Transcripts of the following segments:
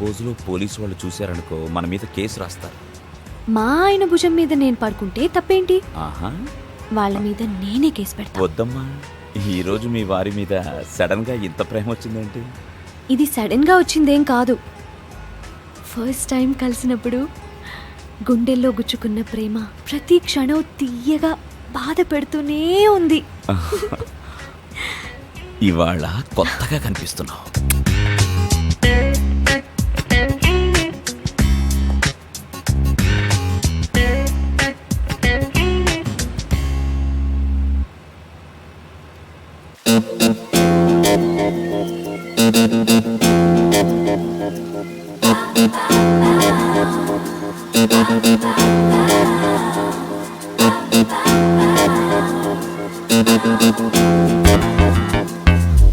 పోజులో police వాళ్ళు చూశారనుకో మన మీద కేసు రాస్తారు. మా ఆయన భుజం మీద నేను పడుకుంటే తప్పేంటి? ఆహా, వాళ్ళ మీద నేనే కేసు పెడతా. వద్దమ్మా. ఈరోజు మీ వారి మీద సడన్ గా ఇంత ప్రేమ వచ్చిందేంటి? ఇది సడన్ గా వచ్చిందేం కాదు. ఫస్ట్ టైం కలిసినప్పుడు గుండెల్లో గుచ్చుకున్న ప్రేమ ప్రతి క్షణం తీయగా బాధ పెడుతూనే ఉంది. ఇవాళ కొత్తగా కనిపిస్తున్నావు.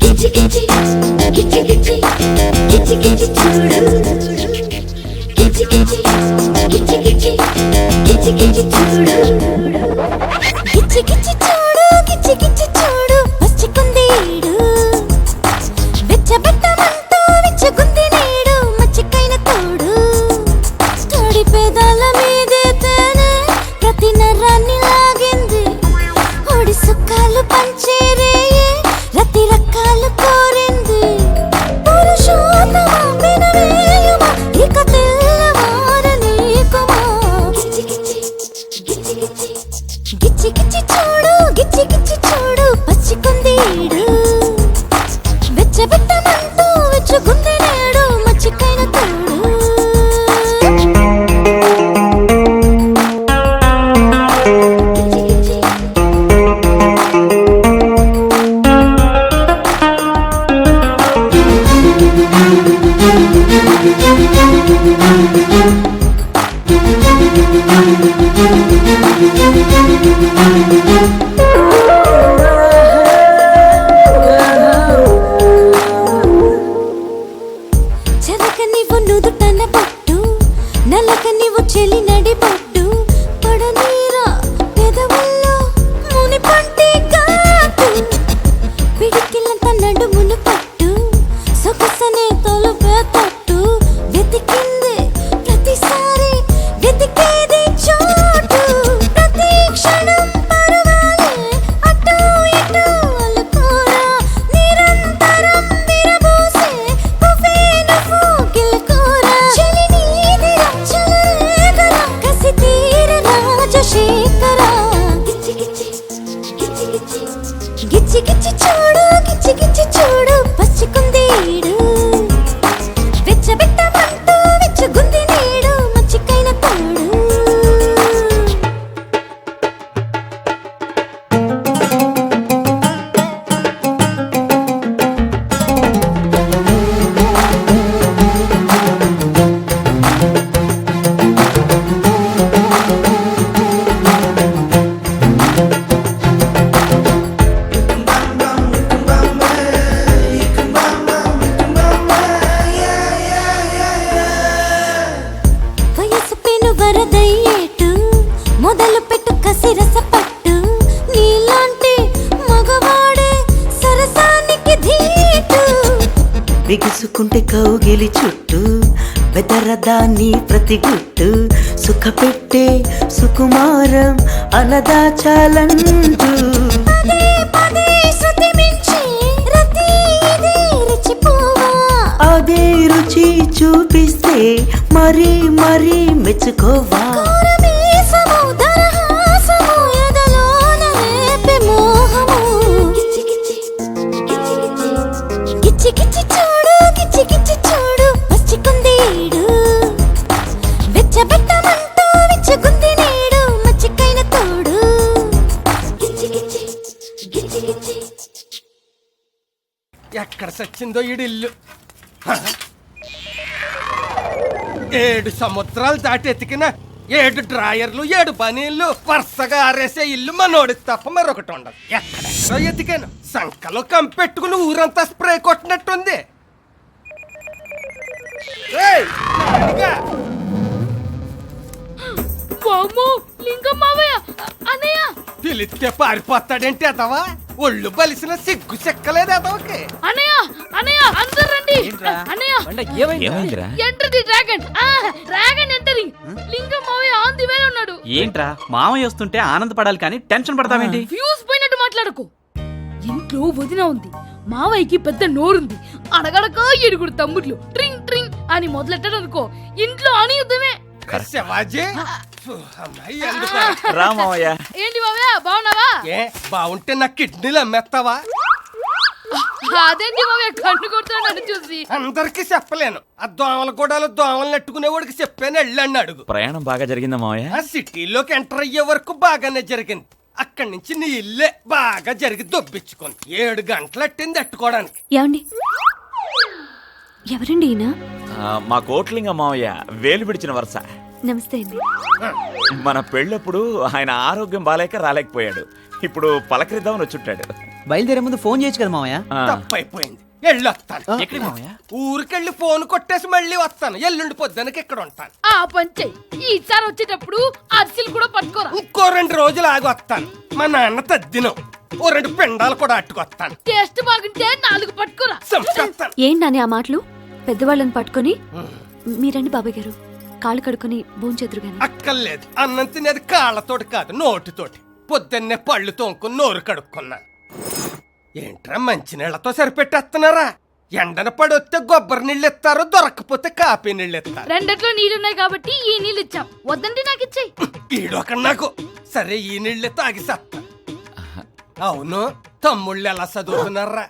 గిచ్చి గిచ్చి గిచ్చి గిచ్చి గిచ్చి గిచ్చి చూడు గిచ్చి గిచ్చి గిచ్చి గిచ్చి గిచ్చి గిచ్చి చూడు గిచ్చి గిచ్చి చూడు గిచ్చి గిచ్చి చూడు మచ్చికుంది ఈడు వెచ్చబెట్టమంటూ విచ్చుకుంది నేడు మచ్చికైన తోడు తడి పేదాల మీదే తేనె ప్రతి నరాన్ని లాగింది ఒడి సుఖాలు పంచేరే రతి రకాలు కోరింది పురుషోత్తమా వినవేయుమా ఇక తెల్లవారనీకుమా గిచ్చి గిచ్చి గిచ్చి గిచ్చి గిచ్చి గిచ్చి చూడు గిచ్చి గిచ్చి చూడు పచ్చికుంది ఈడు వెచ్చబెట్టమంటూ విచ్చుకుంది నేడు మచ్చికైన తోడు చదక నీవు నుదుటన పట్టు నలక నీవు చెలి నడి పట్టు పడనీరా పెదవుల్లో ముని పంటి కాటు పిడికిలంత నడుమును పట్టు సొగసనే తొలపే తట్టు వెతికింది ప్రతిసారి వెతికేది చోటు ప్రతి క్షణం పరువాలే అటు ఇటు అలుకోరా నిరంతరం విరబోసే పువ్వేనువు గిల్కోరా చెలి నీదిరా చలరేగరా కసి తీర రాజశేఖరా గిచ్చి గిచ్చి గిచ్చి గిచ్చి గిచ్చి గిచ్చి చూడు గిచ్చి గిచ్చి చూడు పచ్చికుంది ఈడు వెచ్చబెట్టమంటూ విచ్చుగుంది నేడు మచ్చికైన తోడు వయసు పెను వరదయ్యేటు మొదలు పెట్టు కసిరస పట్టు నీలాంటి మగవాడే సరసానికి ధీటు బిగుసుకుంటే కౌగిలి చుట్టూ బెదరదాన్ని ప్రతి గుట్టు సుఖపెట్టే సుకుమారం అనదాచాలంటూ పదే పదే శృతి మించి రతి ఇది రుచిపోవా అదే రుచి చూపిస్తే మరీ మరీ మెచ్చుకోవా కోరమీసము దరహాసము ఎదలోన రేపే మోహము గిచ్చి గిచ్చి గిచ్చి గిచ్చి గిచ్చి గిచ్చి చూడు గిచ్చి గిచ్చి చూడు పచ్చికుంది ఈడు వెచ్చబెట్టమంటూ విచ్చుకుంది నేడు మచ్చికైన తోడు గిచ్చి గిచ్చి గిచ్చి గిచ్చి ఎక్కడ సచ్చిందో ఈడిల్లు 7 సముద్రాలు దాటి ఎతికిన 7 డ్రాయర్లు 7 బనీళ్లు వరుసగా ఆరేసే ఇల్లు మనోడి తప్ప మరొకటి ఉండదు. ఎక్కడెక్కడో ఎతికాను, సంకలో కంపెట్టుకుని ఊరంతా స్ప్రే కొట్టినట్టుంది. ఏయ్, అడిగా. పిలిస్తే పారిపోతాడేంటి అతవా? ఒళ్ళు బలిసిన సిగ్గు చెక్కలేదు అతవకి. అనయ్య అనయ్య అందరూ రండి, అన్నయ్య ఏమైందిరా enter the dragon dragon entering లింగం మావయ్య ఆన్ ది వే ఉన్నాడు. ఏంట్రా మామయ్య వస్తుంటే ఆనందపడాలి కానీ టెన్షన్ పడతావేంటి? ఫ్యూజ్ పోయినట్టు మాట్లాడకు. ఇంట్లో వదిన ఉంది, మావయ్యకి పెద్ద నోరుంది, అడగడక 7 తమ్ముళ్ళు ట్రింగ్ ట్రింగ్ అని మొదలెట్టాడు అనుకో, ఇంట్లో అని యుద్ధమే. శివాజీ అమ్మాయి ఎందుకు రా మావయ్య. ఏంటి మావయ్య బాగున్నావా? ఏ బాగుంటే నా కిడ్నీలు అమ్మేస్తావా? అదేంటి మావయ్య కన్ను కొడుతున్నాడు చూసి. అందరికి చెప్పలేను. ఆ దోమల గూడాలు దోమలు నెట్టుకునేవాడికి చెప్పాను వెళ్ళండి అడుగు. ప్రయాణం బాగా జరిగిందా మావయ్య? ఆ సిటీలోకి ఎంటర్ అయ్యే వరకు బాగానే జరిగింది. అక్కడి నుంచి నీ ఇల్లే బాగా జరిగి దొబ్బించుకుంది. 7 గంటలు అట్టింది తట్టుకోవడానికి. ఏమండి ఎవరండి ఈయన? మా కోట్లింగ మావయ్య, వేలు విడిచిన వరుస. నమస్తే అండి. మన పెళ్ళప్పుడు ఆయన ఆరోగ్యం బాలేక రాలేకపోయాడు. ఇప్పుడు పలకరిద్దామని వచ్చుంటాడు. బయలుదేరే ముందు ఫోన్ చేయొచ్చు కదా మామయ్య. తప్పైపోయింది. వెళ్ళొస్తాను. ఎక్కడికి మామయ్య? ఊరికెళ్ళి ఫోన్ కొట్టేసి మళ్ళీ వస్తాను. ఎల్లుండి పొద్దునకి ఇక్కడ ఉంటాను. ఆ పంచే ఈసారి వచ్చేటప్పుడు అరిసెలు కూడా పట్టుకోరా. ఇంకో 2 రోజులు ఆగి వస్తాను. మా నాన్న తద్దినం. ఓ 2 పిండాలు కూడా అట్టుకొస్తాను. టేస్ట్ బాగుంటే 4 పట్టుకోరా. సంపేస్తాను. ఏంటని ఆ మాటలు? పెద్దవాళ్ళని పట్టుకొని మీరండి బాబాయ్ గారు, కాళ్ళు కడుక్కొని భోంచెదురు గాని. అక్కర్లేదు. అన్నం తినేది కాళ్ళతోటి కాదు, నోటితోటి. పొద్దున్నే పళ్ళు తోముకుని నోరు కడుక్కున్నాను. ఏంట్రా మంచినీళ్లతో సరిపెట్టేస్తున్నారా? ఎండన పడొస్తే కొబ్బరి నీళ్ళు ఇస్తారు, దొరకపోతే కాపీ నీళ్ళు ఇస్తారు. రెండిట్లో నీళ్లున్నాయి కాబట్టి ఈ నీళ్ళు ఇచ్చాం. వద్దంటే నాకు ఇచ్చేయి. ఈడొక నాకు సరే ఈ నీళ్ళే తాగి సత్తా. అవును, తమ్ముళ్ళు ఎలా చదువుతున్నారా?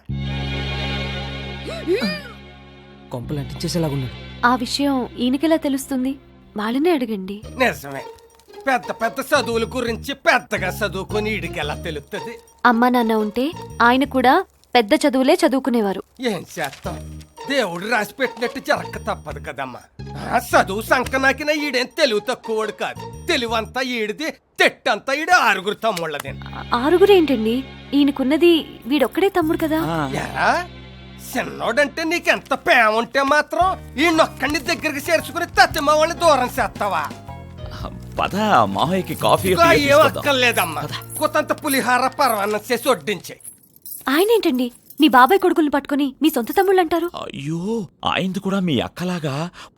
కొంపలు అంటించేసేలాగున్నాడు. ఆ విషయం ఈయనకెలా తెలుస్తుంది? వాళ్ళనే అడగండి. నిజమే. పెద్ద పెద్ద చదువుల గురించి పెద్దగా చదువుకుని ఈడికి ఎలా తెలుస్తుంది? అమ్మా నాన్న ఉంటే ఆయన కూడా పెద్ద చదువులే చదువుకునేవారు. ఏం చేస్తాం, దేవుడు రాసి పెట్టినట్టు జరక్క తప్పదు కదమ్మా. ఆ చదువు సంకనాకిన ఈడేం తెలివి తక్కువడు కాదు. తెలివంతా ఈడిది, తెట్టంతా ఈడు 6 తమ్ముళ్ళది. 6 ఏంటండి? ఈయనకున్నది వీడొక్కడే తమ్ముడు కదా. ఎరా చిన్నోడంటే నీకెంత ప్రేమ ఉంటే మాత్రం ఈయనొక్కడిని దగ్గరికి చేర్చుకుని తత్తిమ వాళ్ళని దూరం చేస్తావా? పద మావయ్యకి కాఫీ ఇంకా ఏం అక్కర్లేదమ్మా. కొత్తంత పులిహార పరవాన్నం చేసి వడ్డించే. ఆయన ఏంటండి మీ బాబాయ్ కొడుకుల్ని పట్టుకొని మీ సొంత తమ్ముళ్ళు అంటారు? అయ్యో, ఆయనది కూడా మీ అక్కలాగా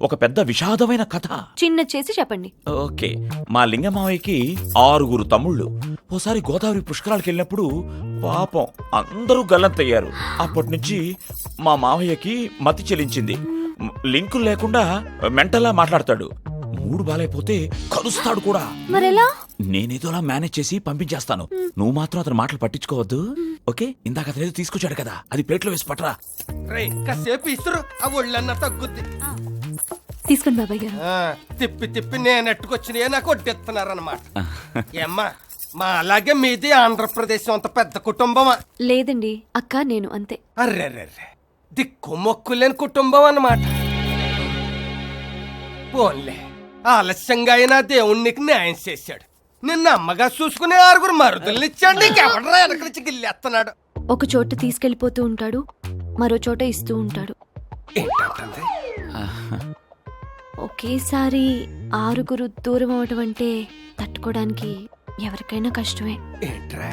ఒక పెద్ద విషాదమైన కథ. చిన్న చేసి చెప్పండి. ఓకే, మా లింగ మావయ్యకి 6 తమ్ముళ్ళు. ఓసారి గోదావరి పుష్కరాలకు వెళ్ళినప్పుడు పాపం అందరూ గల్లంతయ్యారు. అప్పటి నుంచి మా మావయ్యకి మతి చెలించింది. లింకులు లేకుండా మెంటల్లా మాట్లాడతాడు. మూడు బాలైపోతే కలుస్తాడు కూడా. మరెలా? నేనేదోలా మేనేజ్ చేసి పంపించేస్తాను. నువ్వు మాత్రం అతని మాటలు పట్టించుకోవద్దు, ఓకే? ఇందాక అతనేదో తీసుకొచ్చాడు కదా, అది ప్లేట్లో వేసి పట్టరా. రే కాసేపు ఇసురు, ఆ ఒళ్ళన్నా తగ్గుద్ది. తీసుకోండి బాబాయ్ గారు. తిప్పి తిప్పి నేనెట్టుకొచ్చినా నాకు వడ్డిస్తున్నారన్నమాట. ఏమ్మా, మా అలాగే మీది ఆంధ్రప్రదేశ్ అంత పెద్ద కుటుంబమా? లేదండి అక్క, నేను అంతే. అర్రెర్రె, దిక్కు మొక్కు లేని కుటుంబం అన్నమాట. పోన్లే, ఆలస్యంగా అయినా దేవుడు నీకు న్యాయం చేశాడు. నిన్న అమ్మగా చూసుకునే 6 మరుదుల్ని ఇచ్చాడు. నీకెవడరా వెనకలిచ్చి గిల్లెత్తన్నాడు? ఒక చోట తీసుకెళ్లిపోతూ ఉంటాడు, మరో చోట ఇస్తూ ఉంటాడు. ఏంటంటే ఒకేసారి 6 దూరం అవటం అంటే తట్టుకోవడానికి ఎవరికైనా కష్టమే. ఏంట్రా?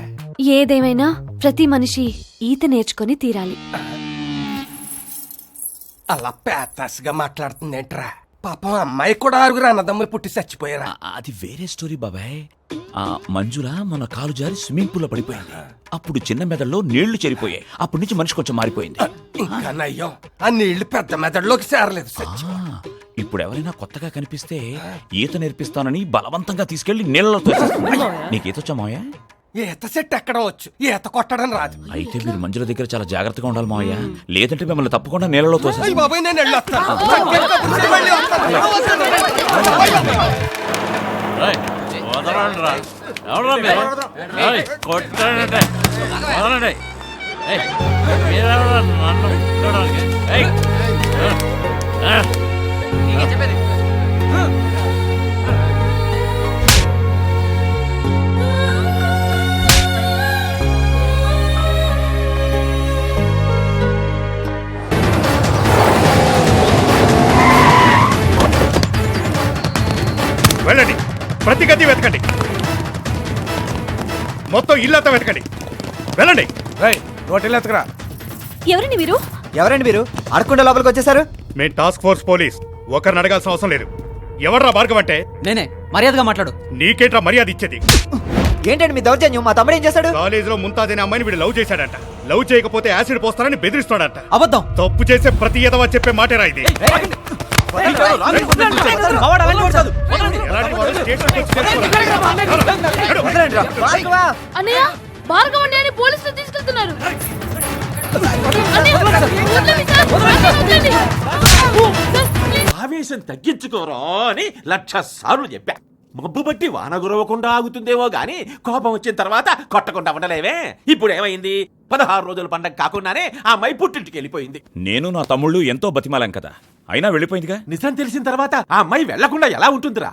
ఏదేమైనా ప్రతి మనిషి ఈత నేర్చుకొని తీరాలి. అలా పేతాసుగా మాట్లాడుతుందేంట్రా? పాపం అమ్మాయి కూడా 6 అన్నదమ్ములు పుట్టి చచ్చిపోయారా? అది వేరే స్టోరీ బాబాయ్. ఆ మంజుల మన కాలు జారి స్విమ్మింగ్ పూల్ లో పడిపోయింది. అప్పుడు చిన్న మెదడులో నీళ్లు చేరిపోయాయి. అప్పటి నుంచి మనిషి కొంచెం మారిపోయింది. ఇంకా నయ్యం, ఆ నీళ్లు పెద్ద మెదడులోకి చేరలేదు. ఇప్పుడు ఎవరైనా కొత్తగా కనిపిస్తే ఈత నేర్పిస్తానని బలవంతంగా తీసుకెళ్లి నీళ్ళలో తోసేస్తుంది. నీకు ఈత వచ్చా మావయ్య? ఈత చెట్టు ఎక్కడం వచ్చు, ఈత కొట్టడం రాదు. అయితే మీరు మంజుల దగ్గర చాలా జాగ్రత్తగా ఉండాలి మావయ్య, లేదంటే మిమ్మల్ని తప్పకుండా నీళ్ళలో తోసేస్తుంది. అయ్య బాబాయ్, నేను వెళ్ళొస్తాను. మళ్ళీ వస్తాను. వెళ్ళండి, ప్రతి గది వెతకండి, మొత్తం ఇల్లంతా వెతకండి. వెళ్ళండి. ఎవరండి మీరు? ఎవరండి మీరు అడగకుండా లోపలికి వచ్చేసారు? మేము టాస్క్ ఫోర్స్ పోలీస్. ఒకరిని అడగాల్సిన అవసరం లేదు. ఎవర్రా భార్గవ్ అంటే? నేనే, మర్యాదగా మాట్లాడు. నీకేట్రా మర్యాద ఇచ్చేది? ఏంటండి మీ దౌర్జన్యం? మా తమ్ముడు ఏం చేశాడు? కాలేజీలో ముంతాజ్ అనే అమ్మాయిని వీడు లవ్ చేశాడంట. లవ్ చేయకపోతే యాసిడ్ పోస్తానని బెదిరిస్తాడంట. అబద్ధం. తప్పు చేసే ప్రతి ఎదవా చెప్పే మాటేరా ఇది. ఎలాంటి వాడు స్టేషన్కి వచ్చి చేసుకోవాలి. వదలండిరా. భార్గవా! అన్నయ్య భార్గవ్ అన్నయ్యని పోలీసులు తీసుకెళ్తున్నారు. అన్నయ్య, వదలండి సార్. అన్నయ్య, వదలండి. Sir, please. ఆవేశం తగ్గించుకోరా అని 1,00,000 సార్లు చెప్పా. మబ్బు బట్టి వాన గురవకుండా ఆగుతుందేమో గాని కోపం వచ్చిన తర్వాత కొట్టకుండా ఉండలేవే. ఇప్పుడు ఏమైంది? 16 రోజుల పండగ కాకుండానే ఆ అమ్మాయి పుట్టింటికి వెళ్ళిపోయింది. నేను నా తమ్ముళ్ళు ఎంతో బతిమాలాం కదా, అయినా వెళ్ళిపోయిందిగా. నిజం తెలిసిన తర్వాత ఆ అమ్మాయి వెళ్లకుండా ఎలా ఉంటుందిరా?